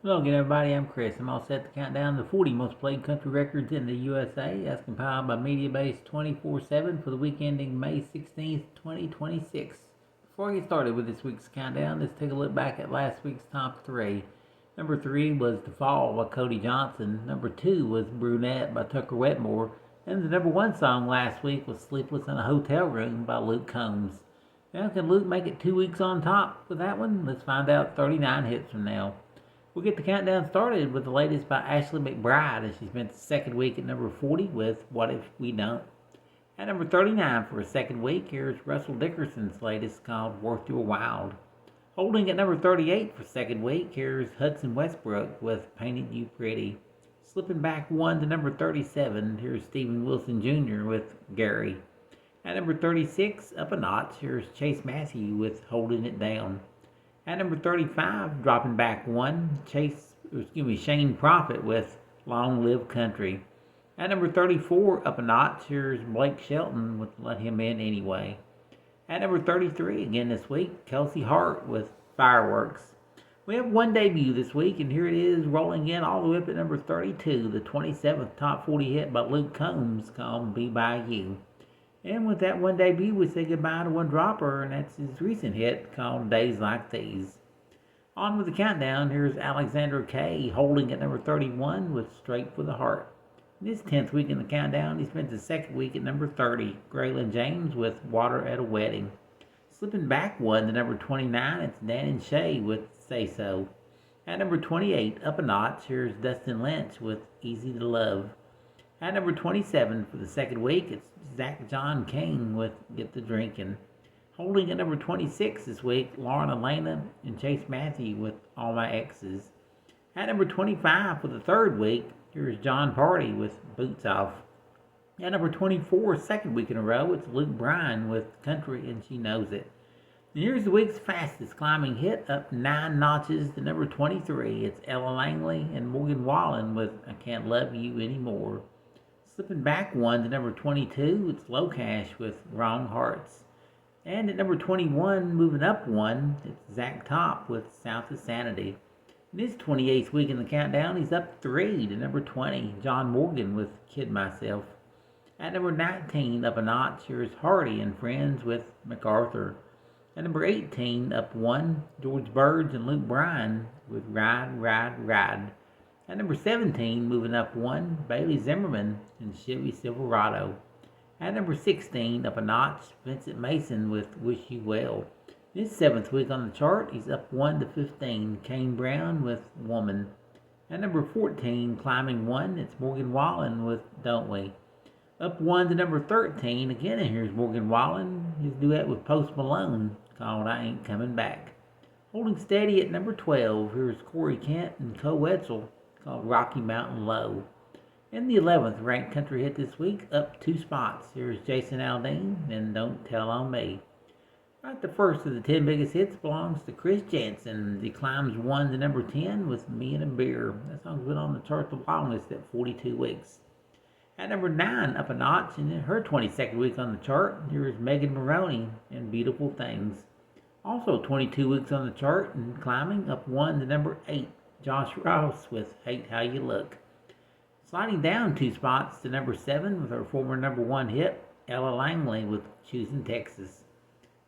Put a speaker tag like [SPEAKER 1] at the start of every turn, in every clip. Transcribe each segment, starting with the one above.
[SPEAKER 1] Hello again, everybody. I'm Chris. I'm all set to count down the 40 most played country records in the USA, as compiled by Mediabase 24/7 for the week ending May 16th, 2026. Before I get started with this week's countdown, let's take a look back at last week's top three. Number 3 was The Fall by Cody Johnson. Number 2 was Brunette by Tucker Wetmore. And the number 1 song last week was Sleepless in a Hotel Room by Luke Combs. Now, can Luke make it 2 weeks on top with that one? Let's find out 39 hits from now. We'll get the countdown started with the latest by Ashley McBryde, as she spent the second week at number 40 with What If We Don't. At number 39 for a second week, here's Russell Dickerson's latest called Worth Your While. Holding at number 38 for second week, here's Hudson Westbrook with Painted You Pretty. Slipping back one to number 37, here's Stephen Wilson Jr. with Gary. At number 36, up a notch, here's Chase Massey with Holding It Down. At number 35, dropping back one, Shane Prophet with Long Live Country. At number 34, up a notch, here's Blake Shelton with Let Him In Anyway. At number 33, again this week, Kelsey Hart with Fireworks. We have one debut this week, and here it is, rolling in all the way up at number 32, the 27th top 40 hit by Luke Combs called Be By You. And with that one debut, we say goodbye to one dropper, and that's his recent hit called Days Like These. On with the countdown, here's Alexander Kay holding at number 31 with Straight for the Heart. In his 10th week in the countdown, he spent the second week at number 30, Graylin James with Water at a Wedding. Slipping back one to number 29, it's Dan and Shay with Say So. At number 28, up a notch, here's Dustin Lynch with Easy to Love. At number 27 for the second week, it's Zach John King with Get the Drinkin'. Holding at number 26 this week, Lauren Elena and Chase Matthew with All My Exes. At number 25 for the third week, here's John Party with Boots Off. At number 24, second week in a row, it's Luke Bryan with Country and She Knows It. And here's the week's fastest climbing hit, up 9 notches to number 23. It's Ella Langley and Morgan Wallen with I Can't Love You Anymore. Slipping back one to number 22, it's Low Cash with Wrong Hearts. And at number 21, moving up one, it's Zach Top with South of Sanity. In his 28th week in the countdown, he's up 3 to number 20, John Morgan with Kid Myself. At number 19, up a notch, here's Hardy and Friends with MacArthur. At number 18, up 1, George Burge and Luke Bryan with Ride, Ride, Ride. At number 17, moving up 1, Bailey Zimmerman and Chevy Silverado. At number 16, up a notch, Vincent Mason with Wish You Well. In his 7th week on the chart, he's up 1 to 15, Kane Brown with Woman. At number 14, climbing 1, it's Morgan Wallen with Don't We. Up 1 to number 13, again, and here's Morgan Wallen, his duet with Post Malone called I Ain't Coming Back. Holding steady at number 12, here's Corey Kent and Co Wetzel called Rocky Mountain Low. In the 11th ranked country hit this week, up 2 spots. Here's Jason Aldean and Don't Tell on Me. Right, the first of the 10 biggest hits belongs to Chris Janson. He climbs 1 to number 10 with Me and a Beer. That song's been on the chart the longest at 42 weeks. At number 9, up a notch, and in her 22nd week on the chart, here's Megan Maroney and Beautiful Things. Also 22 weeks on the chart and climbing, up 1 to number 8, Josh Ross with Hate How You Look. Sliding down 2 spots to number 7 with her former number 1 hit, Ella Langley with Choosing Texas.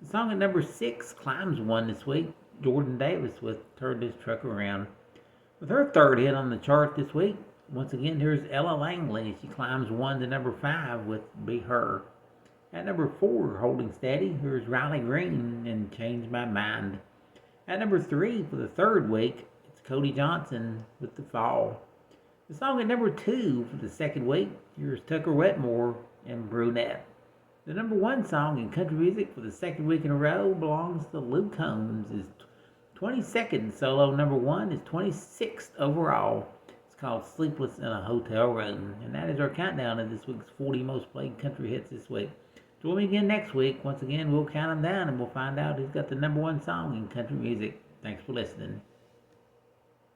[SPEAKER 1] The song at number 6 climbs 1 this week, Jordan Davis with Turn This Truck Around. With her third hit on the chart this week, once again here's Ella Langley. She climbs 1 to number 5 with Be Her. At number 4, holding steady, here's Riley Green and Change My Mind. At number 3 for the third week, Cody Johnson with The Fall. The song at number 2 for the second week, here's Tucker Wetmore and Brunette. The number 1 song in country music for the second week in a row belongs to Luke Combs. His 22nd solo number 1 is 26th overall. It's called Sleepless in a Hotel Room. And that is our countdown of this week's 40 most played country hits this week. Join me again next week. Once again, we'll count them down and we'll find out who's got the number 1 song in country music. Thanks for listening.